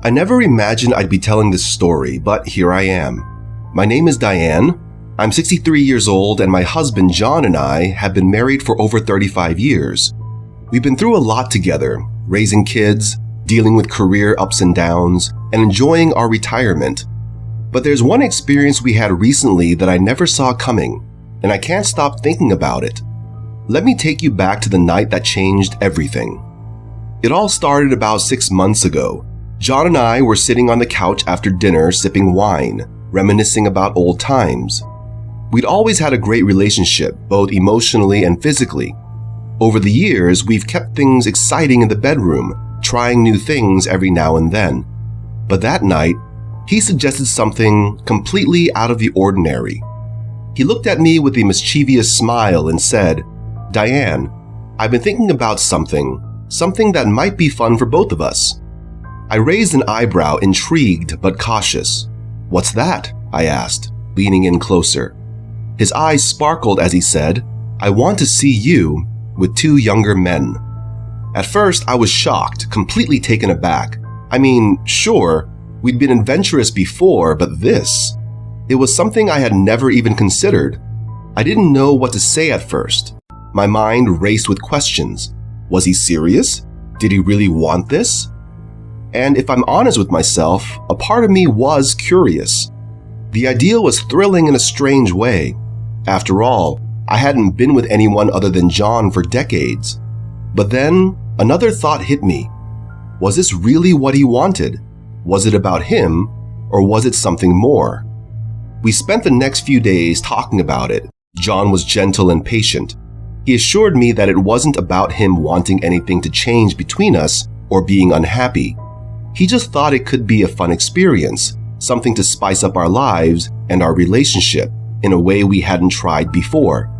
I never imagined I'd be telling this story, but here I am. My name is Diane. I'm 63 years old, and my husband John and I have been married for over 35 years. We've been through a lot together, raising kids, dealing with career ups and downs, and enjoying our retirement. But there's one experience we had recently that I never saw coming, and I can't stop thinking about it. Let me take you back to the night that changed everything. It all started about 6 months ago. John and I were sitting on the couch after dinner sipping wine, reminiscing about old times. We'd always had a great relationship, both emotionally and physically. Over the years, we've kept things exciting in the bedroom, trying new things every now and then. But that night, he suggested something completely out of the ordinary. He looked at me with a mischievous smile and said, "Diane, I've been thinking about something that might be fun for both of us." I raised an eyebrow, intrigued but cautious. "What's that?" I asked, leaning in closer. His eyes sparkled as he said, "I want to see you with 2 younger men." At first, I was shocked, completely taken aback. I mean, sure, we'd been adventurous before, but this, it was something I had never even considered. I didn't know what to say at first. My mind raced with questions. Was he serious? Did he really want this? And if I'm honest with myself, a part of me was curious. The idea was thrilling in a strange way. After all, I hadn't been with anyone other than John for decades. But then, another thought hit me. Was this really what he wanted? Was it about him, or was it something more? We spent the next few days talking about it. John was gentle and patient. He assured me that it wasn't about him wanting anything to change between us or being unhappy. He just thought it could be a fun experience, something to spice up our lives and our relationship in a way we hadn't tried before.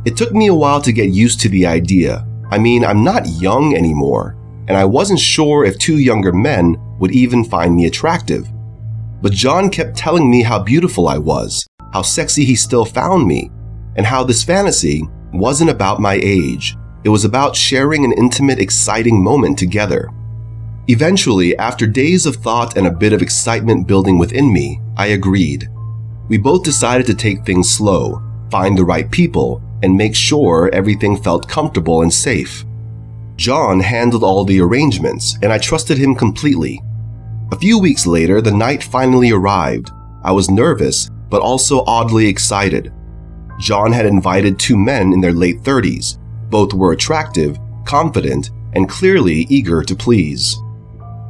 It took me a while to get used to the idea. I mean, I'm not young anymore, and I wasn't sure if 2 younger men would even find me attractive. But John kept telling me how beautiful I was, how sexy he still found me, and how this fantasy wasn't about my age. It was about sharing an intimate, exciting moment together. Eventually, after days of thought and a bit of excitement building within me, I agreed. We both decided to take things slow, find the right people, and make sure everything felt comfortable and safe. John handled all the arrangements, and I trusted him completely. A few weeks later, the night finally arrived. I was nervous, but also oddly excited. John had invited 2 men in their late 30s. Both were attractive, confident, and clearly eager to please.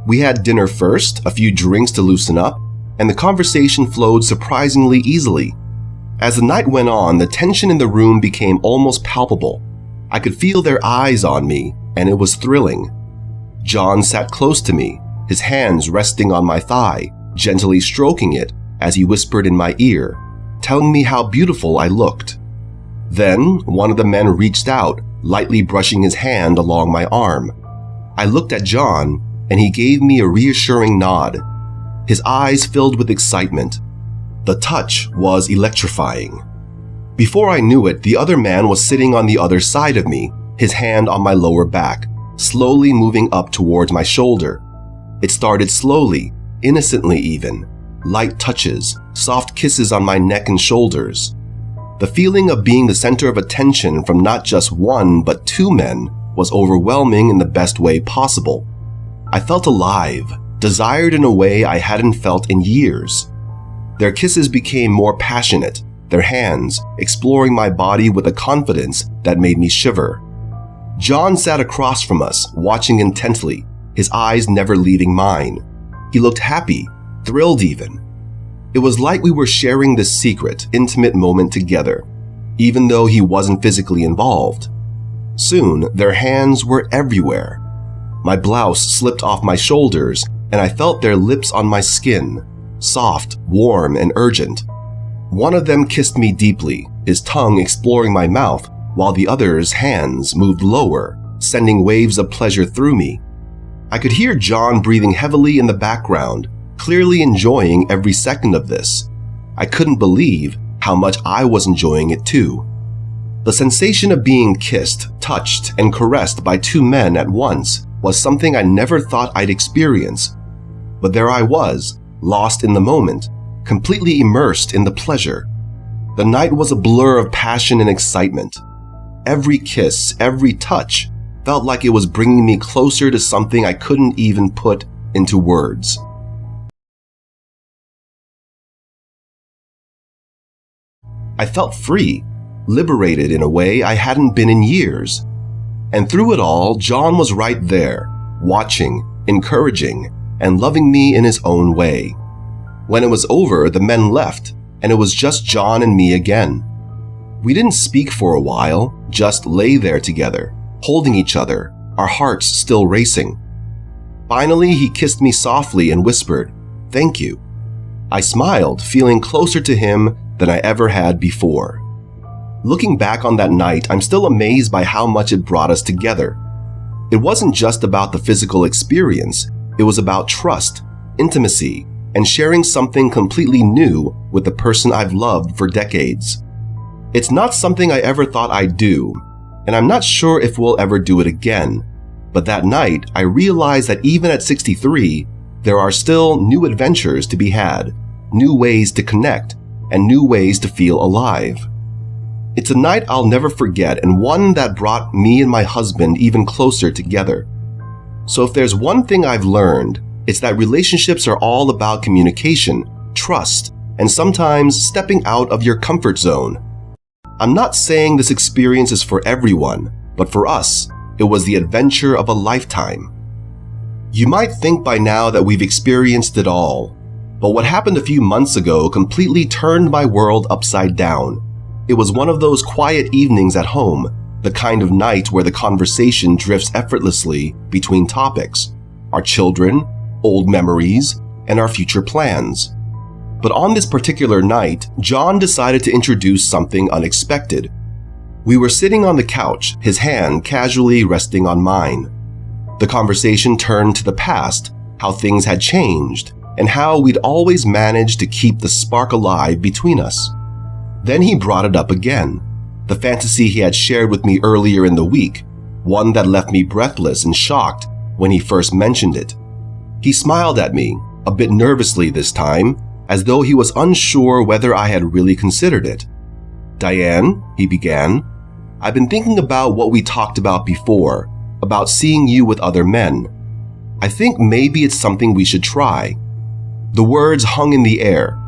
We had dinner first, a few drinks to loosen up, and the conversation flowed surprisingly easily. As the night went on, the tension in the room became almost palpable. I could feel their eyes on me, and it was thrilling. John sat close to me, his hands resting on my thigh, gently stroking it as he whispered in my ear, telling me how beautiful I looked. Then, one of the men reached out, lightly brushing his hand along my arm. I looked at John, and he gave me a reassuring nod. His eyes filled with excitement. The touch was electrifying. Before I knew it, the other man was sitting on the other side of me, his hand on my lower back, slowly moving up towards my shoulder. It started slowly, innocently even. Light touches, soft kisses on my neck and shoulders. The feeling of being the center of attention from not just 1 but 2 men was overwhelming in the best way possible. I felt alive, desired in a way I hadn't felt in years. Their kisses became more passionate, their hands exploring my body with a confidence that made me shiver. John sat across from us, watching intently, his eyes never leaving mine. He looked happy, thrilled even. It was like we were sharing this secret, intimate moment together, even though he wasn't physically involved. Soon, their hands were everywhere. My blouse slipped off my shoulders, and I felt their lips on my skin, soft, warm, and urgent. One of them kissed me deeply, his tongue exploring my mouth, while the other's hands moved lower, sending waves of pleasure through me. I could hear John breathing heavily in the background, clearly enjoying every second of this. I couldn't believe how much I was enjoying it too. The sensation of being kissed, touched, and caressed by 2 men at once was something I never thought I'd experience. but there I was, lost in the moment, completely immersed in the pleasure. The night was a blur of passion and excitement. Every kiss, every touch, felt like it was bringing me closer to something I couldn't even put into words. I felt free, liberated in a way I hadn't been in years. And through it all, John was right there, watching, encouraging, and loving me in his own way. When it was over, the men left, and it was just John and me again. We didn't speak for a while, just lay there together, holding each other, our hearts still racing. Finally, he kissed me softly and whispered, "Thank you." I smiled, feeling closer to him than I ever had before. Looking back on that night, I'm still amazed by how much it brought us together. It wasn't just about the physical experience, it was about trust, intimacy, and sharing something completely new with the person I've loved for decades. It's not something I ever thought I'd do, and I'm not sure if we'll ever do it again. But that night, I realized that even at 63, there are still new adventures to be had, new ways to connect, and new ways to feel alive. It's a night I'll never forget and one that brought me and my husband even closer together. So if there's one thing I've learned, it's that relationships are all about communication, trust, and sometimes stepping out of your comfort zone. I'm not saying this experience is for everyone, but for us, it was the adventure of a lifetime. You might think by now that we've experienced it all, but what happened a few months ago completely turned my world upside down. It was one of those quiet evenings at home, the kind of night where the conversation drifts effortlessly between topics, our children, old memories, and our future plans. But on this particular night, John decided to introduce something unexpected. We were sitting on the couch, his hand casually resting on mine. The conversation turned to the past, how things had changed, and how we'd always managed to keep the spark alive between us. Then he brought it up again, the fantasy he had shared with me earlier in the week, one that left me breathless and shocked when he first mentioned it. He smiled at me, a bit nervously this time, as though he was unsure whether I had really considered it. "Diane," he began, "I've been thinking about what we talked about before, about seeing you with other men. I think maybe it's something we should try." The words hung in the air.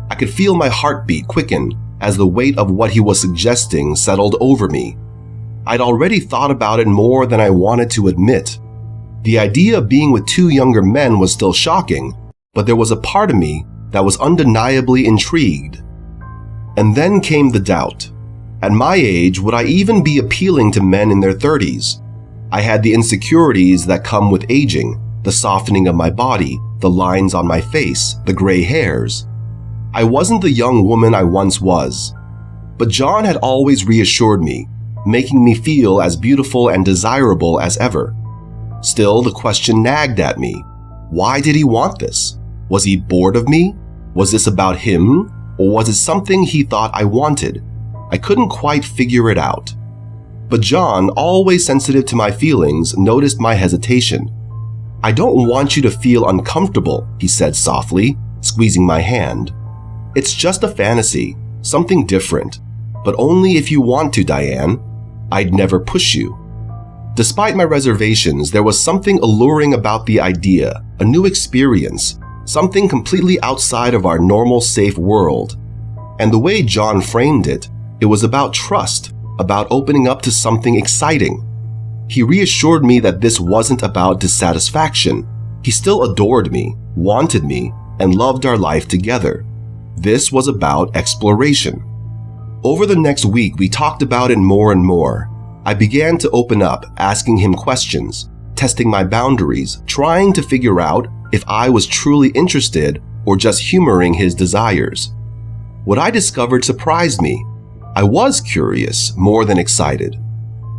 I could feel my heartbeat quicken as the weight of what he was suggesting settled over me. I'd already thought about it more than I wanted to admit. The idea of being with two younger men was still shocking, but there was a part of me that was undeniably intrigued. And then came the doubt. At my age, would I even be appealing to men in their 30s? I had the insecurities that come with aging, the softening of my body, the lines on my face, the gray hairs. I wasn't the young woman I once was. But John had always reassured me, making me feel as beautiful and desirable as ever. Still, the question nagged at me. Why did he want this? Was he bored of me? Was this about him? Or was it something he thought I wanted? I couldn't quite figure it out. But John, always sensitive to my feelings, noticed my hesitation. "I don't want you to feel uncomfortable," he said softly, squeezing my hand. "It's just a fantasy, something different, but only if you want to, Diane. I'd never push you." Despite my reservations, there was something alluring about the idea, a new experience, something completely outside of our normal safe world. And the way John framed it, it was about trust, about opening up to something exciting. He reassured me that this wasn't about dissatisfaction. He still adored me, wanted me, and loved our life together. This was about exploration. Over the next week, we talked about it more and more. I began to open up, asking him questions, testing my boundaries, trying to figure out if I was truly interested or just humoring his desires. What I discovered surprised me. I was curious, more than excited.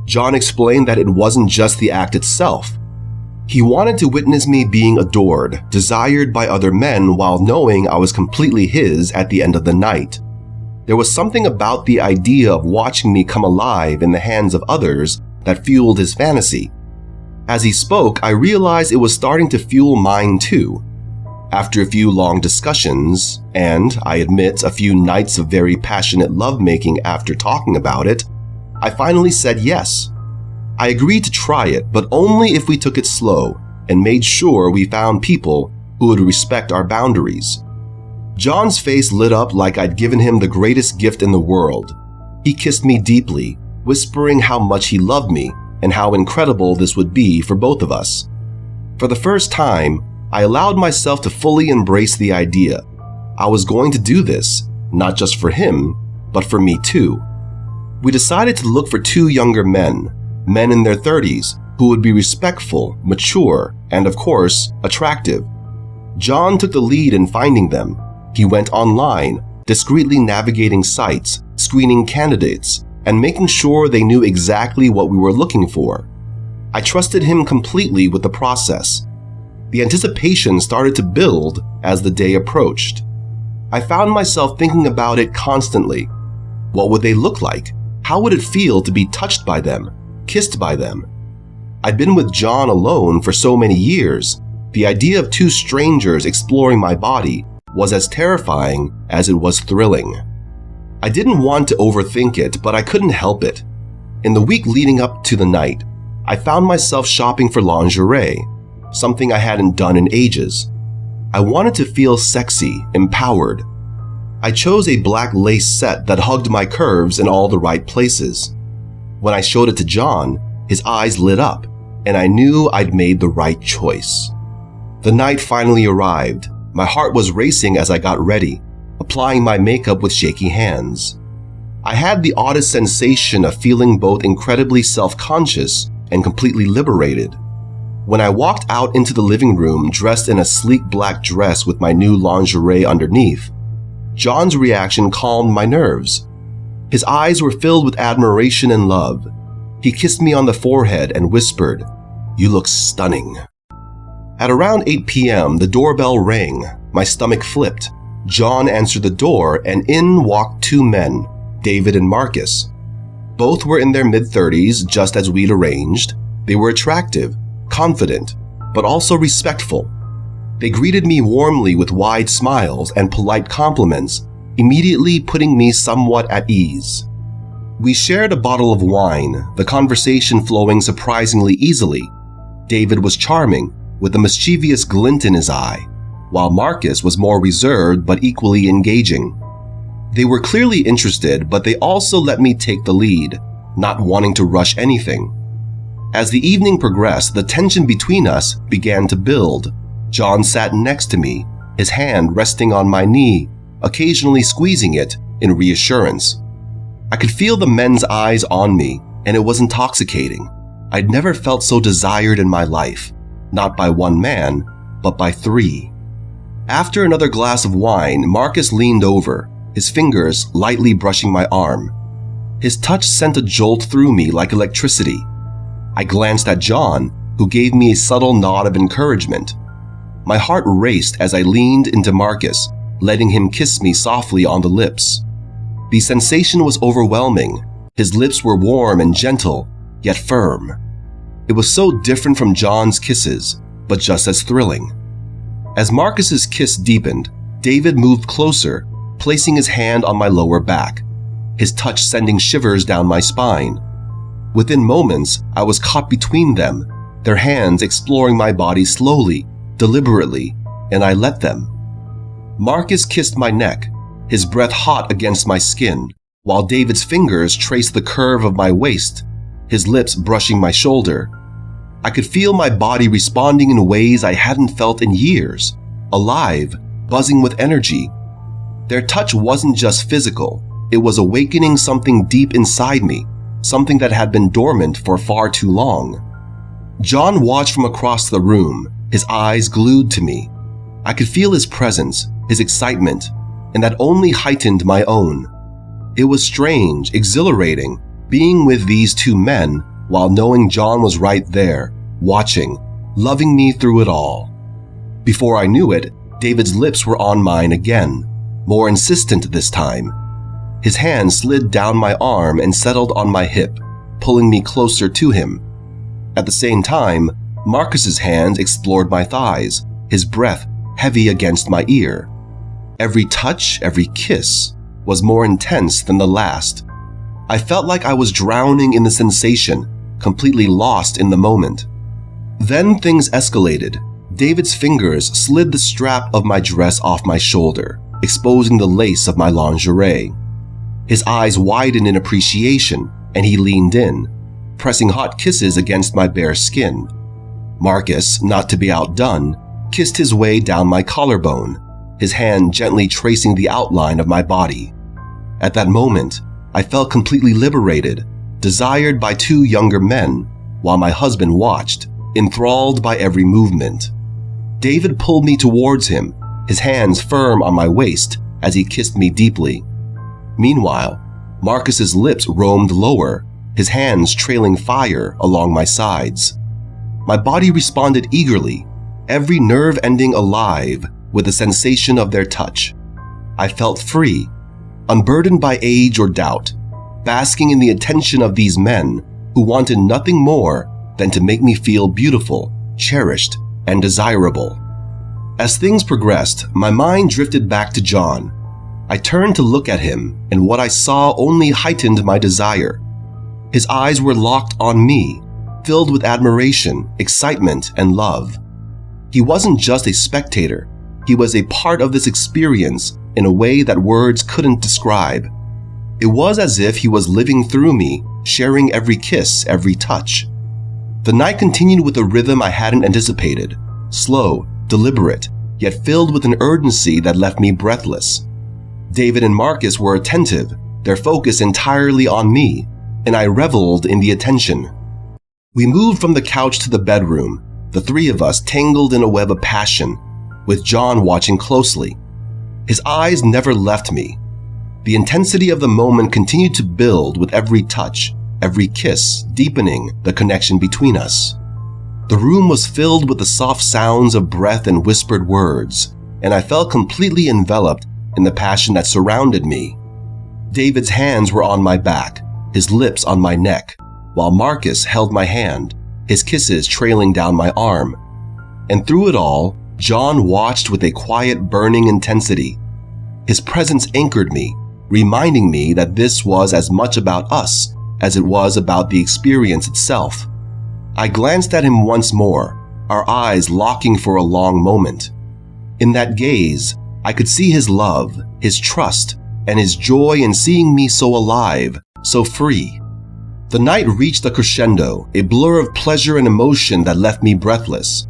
John explained that it wasn't just the act itself. He wanted to witness me being adored, desired by other men while knowing I was completely his at the end of the night. There was something about the idea of watching me come alive in the hands of others that fueled his fantasy. As he spoke, I realized it was starting to fuel mine too. After a few long discussions, and I admit a few nights of very passionate lovemaking after talking about it, I finally said yes. I agreed to try it, but only if we took it slow and made sure we found people who would respect our boundaries. John's face lit up like I'd given him the greatest gift in the world. He kissed me deeply, whispering how much he loved me and how incredible this would be for both of us. For the first time, I allowed myself to fully embrace the idea. I was going to do this, not just for him, but for me too. We decided to look for 2 younger men in their 30s, who would be respectful, mature, and of course, attractive. John took the lead in finding them. He went online, discreetly navigating sites, screening candidates, and making sure they knew exactly what we were looking for. I trusted him completely with the process. The anticipation started to build as the day approached. I found myself thinking about it constantly. What would they look like? How would it feel to be touched by them, kissed by them? I'd been with John alone for so many years. The idea of 2 strangers exploring my body was as terrifying as it was thrilling. I didn't want to overthink it, but I couldn't help it. In the week leading up to the night, I found myself shopping for lingerie, something I hadn't done in ages. I wanted to feel sexy, empowered. I chose a black lace set that hugged my curves in all the right places. When I showed it to John, his eyes lit up, and I knew I'd made the right choice. The night finally arrived. My heart was racing as I got ready, applying my makeup with shaky hands. I had the oddest sensation of feeling both incredibly self-conscious and completely liberated. When I walked out into the living room dressed in a sleek black dress with my new lingerie underneath, John's reaction calmed my nerves. His eyes were filled with admiration and love. He kissed me on the forehead and whispered, "You look stunning." At around 8 p.m., the doorbell rang. My stomach flipped. John answered the door, and in walked 2 men, David and Marcus. Both were in their mid-30s, just as we'd arranged. They were attractive, confident, but also respectful. They greeted me warmly with wide smiles and polite compliments, immediately putting me somewhat at ease. We shared a bottle of wine, the conversation flowing surprisingly easily. David was charming, with a mischievous glint in his eye, while Marcus was more reserved but equally engaging. They were clearly interested, but they also let me take the lead, not wanting to rush anything. As the evening progressed, the tension between us began to build. John sat next to me, his hand resting on my knee, occasionally squeezing it in reassurance. I could feel the men's eyes on me, and it was intoxicating. I'd never felt so desired in my life, not by 1 man, but by 3. After another glass of wine, Marcus leaned over, his fingers lightly brushing my arm. His touch sent a jolt through me like electricity. I glanced at John, who gave me a subtle nod of encouragement. My heart raced as I leaned into Marcus, letting him kiss me softly on the lips. The sensation was overwhelming. His lips were warm and gentle, yet firm. It was so different from John's kisses, but just as thrilling. As Marcus's kiss deepened, David moved closer, placing his hand on my lower back, his touch sending shivers down my spine. Within moments, I was caught between them, their hands exploring my body slowly, deliberately, and I let them. Marcus kissed my neck, his breath hot against my skin, while David's fingers traced the curve of my waist, his lips brushing my shoulder. I could feel my body responding in ways I hadn't felt in years, alive, buzzing with energy. Their touch wasn't just physical, it was awakening something deep inside me, something that had been dormant for far too long. John watched from across the room, his eyes glued to me. I could feel his presence, his excitement, and that only heightened my own. It was strange, exhilarating, being with these 2 men while knowing John was right there, watching, loving me through it all. Before I knew it, David's lips were on mine again, more insistent this time. His hand slid down my arm and settled on my hip, pulling me closer to him. At the same time, Marcus's hands explored my thighs, his breath heavy against my ear. Every touch, every kiss was more intense than the last. I felt like I was drowning in the sensation, completely lost in the moment. Then things escalated. David's fingers slid the strap of my dress off my shoulder, exposing the lace of my lingerie. His eyes widened in appreciation, and he leaned in, pressing hot kisses against my bare skin. Marcus, not to be outdone, kissed his way down my collarbone, his hand gently tracing the outline of my body. At that moment, I felt completely liberated, desired by two younger men, while my husband watched, enthralled by every movement. David pulled me towards him, his hands firm on my waist as he kissed me deeply. Meanwhile, Marcus's lips roamed lower, his hands trailing fire along my sides. My body responded eagerly, every nerve ending alive with the sensation of their touch. I felt free, unburdened by age or doubt, basking in the attention of these men who wanted nothing more than to make me feel beautiful, cherished, and desirable. As things progressed, my mind drifted back to John. I turned to look at him, and what I saw only heightened my desire. His eyes were locked on me, filled with admiration, excitement, and love. He wasn't just a spectator, he was a part of this experience in a way that words couldn't describe. It was as if he was living through me, sharing every kiss, every touch. The night continued with a rhythm I hadn't anticipated, slow, deliberate, yet filled with an urgency that left me breathless. David and Marcus were attentive, their focus entirely on me, and I reveled in the attention. We moved from the couch to the bedroom, the three of us tangled in a web of passion, with John watching closely. His eyes never left me. The intensity of the moment continued to build with every touch, every kiss, deepening the connection between us. The room was filled with the soft sounds of breath and whispered words, and I felt completely enveloped in the passion that surrounded me. David's hands were on my back, his lips on my neck, while Marcus held my hand, his kisses trailing down my arm. And through it all, John watched with a quiet, burning intensity. His presence anchored me, reminding me that this was as much about us as it was about the experience itself. I glanced at him once more, our eyes locking for a long moment. In that gaze, I could see his love, his trust, and his joy in seeing me so alive, so free. The night reached a crescendo, a blur of pleasure and emotion that left me breathless.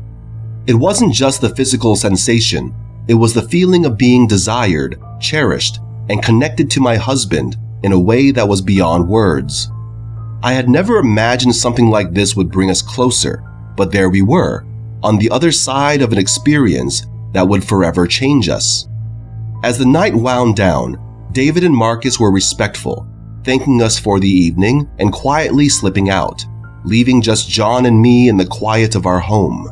It wasn't just the physical sensation, it was the feeling of being desired, cherished, and connected to my husband in a way that was beyond words. I had never imagined something like this would bring us closer, but there we were, on the other side of an experience that would forever change us. As the night wound down, David and Marcus were respectful, thanking us for the evening and quietly slipping out, leaving just John and me in the quiet of our home.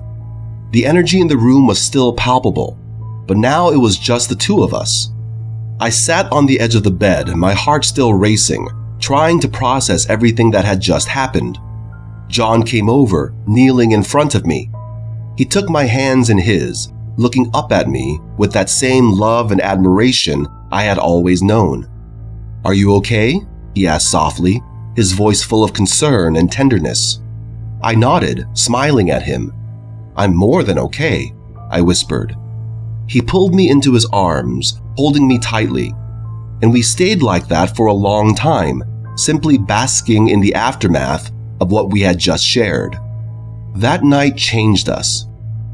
The energy in the room was still palpable, but now it was just the two of us. I sat on the edge of the bed, my heart still racing, trying to process everything that had just happened. John came over, kneeling in front of me. He took my hands in his, looking up at me with that same love and admiration I had always known. "Are you okay?" he asked softly, his voice full of concern and tenderness. I nodded, smiling at him. "I'm more than okay," I whispered. He pulled me into his arms, holding me tightly, and we stayed like that for a long time, simply basking in the aftermath of what we had just shared. That night changed us.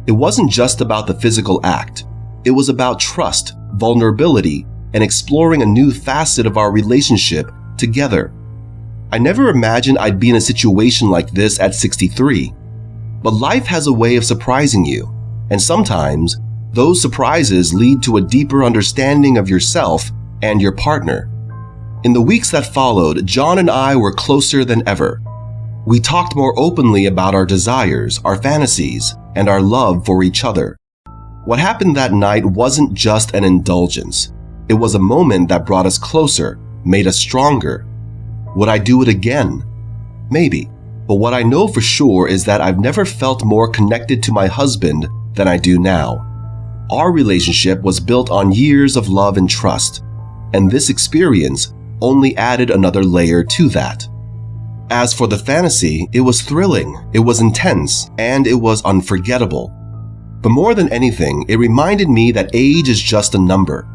It wasn't just about the physical act. It was about trust, vulnerability, and exploring a new facet of our relationship together. I never imagined I'd be in a situation like this at 63. But life has a way of surprising you, and sometimes those surprises lead to a deeper understanding of yourself and your partner. In the weeks that followed, John and I were closer than ever. We talked more openly about our desires, our fantasies, and our love for each other. What happened that night wasn't just an indulgence. It was a moment that brought us closer, made us stronger. Would I do it again? Maybe. But what I know for sure is that I've never felt more connected to my husband than I do now. Our relationship was built on years of love and trust, and this experience only added another layer to that. As for the fantasy, it was thrilling, it was intense, and it was unforgettable. But more than anything, it reminded me that age is just a number.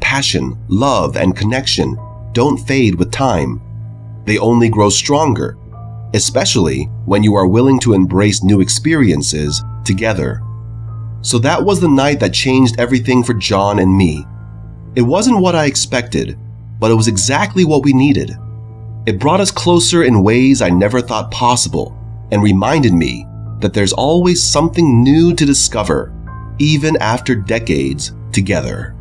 Passion, love, and connection don't fade with time. They only grow stronger, especially when you are willing to embrace new experiences together. So that was the night that changed everything for John and me. It wasn't what I expected, but it was exactly what we needed. It brought us closer in ways I never thought possible and reminded me that there's always something new to discover, even after decades together.